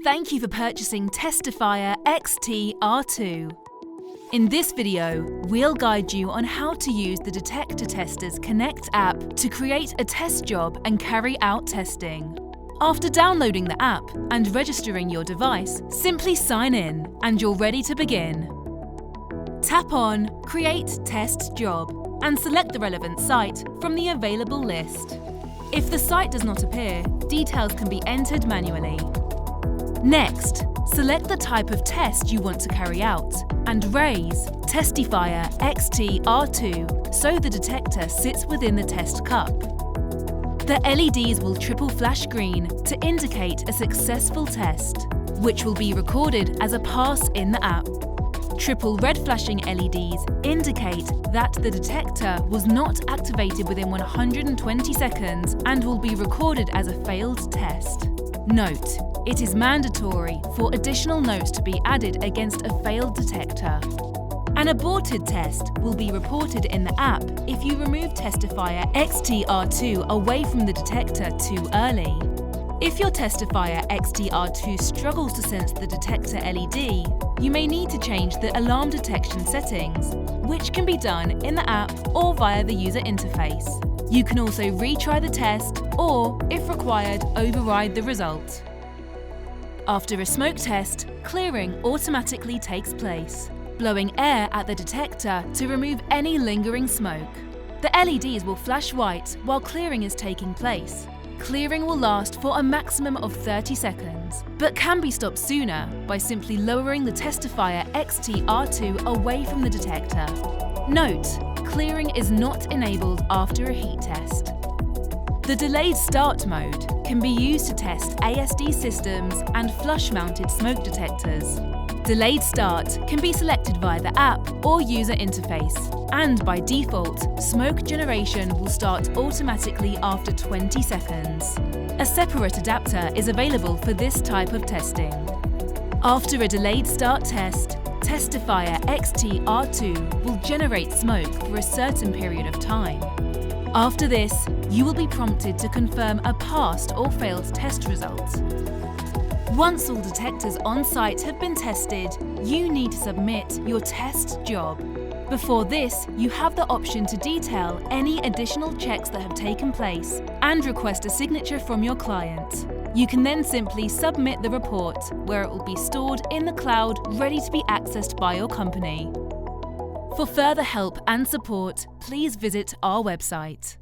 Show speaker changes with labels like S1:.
S1: Thank you for purchasing Testifier XT-R2. In this video, we'll guide you on how to use the Detector Testers Connect app to create a test job and carry out testing. After downloading the app and registering your device, simply sign in and you're ready to begin. Tap on Create Test Job and select the relevant site from the available list. If the site does not appear, details can be entered manually. Next, select the type of test you want to carry out and raise Testifier XT-R2 so the detector sits within the test cup. The LEDs will triple flash green to indicate a successful test, which will be recorded as a pass in the app. Triple red flashing LEDs indicate that the detector was not activated within 120 seconds and will be recorded as a failed test. Note: it is mandatory for additional notes to be added against a failed detector. An aborted test will be reported in the app if you remove Testifier XT-R2 away from the detector too early. If your Testifier XT-R2 struggles to sense the detector LED, you may need to change the alarm detection settings, which can be done in the app or via the user interface. You can also retry the test or, if required, override the result. After a smoke test, clearing automatically takes place, blowing air at the detector to remove any lingering smoke. The LEDs will flash white while clearing is taking place. Clearing will last for a maximum of 30 seconds, but can be stopped sooner by simply lowering the Testifier XT-R2 away from the detector. Note: clearing is not enabled after a heat test. The delayed start mode can be used to test ASD systems and flush-mounted smoke detectors. Delayed start can be selected via the app or user interface, and by default, smoke generation will start automatically after 20 seconds. A separate adapter is available for this type of testing. After a delayed start test, Testifier XT-R2 will generate smoke for a certain period of time. After this, you will be prompted to confirm a passed or failed test result. Once all detectors on site have been tested, you need to submit your test job. Before this, you have the option to detail any additional checks that have taken place and request a signature from your client. You can then simply submit the report, where it will be stored in the cloud, ready to be accessed by your company. For further help and support, please visit our website.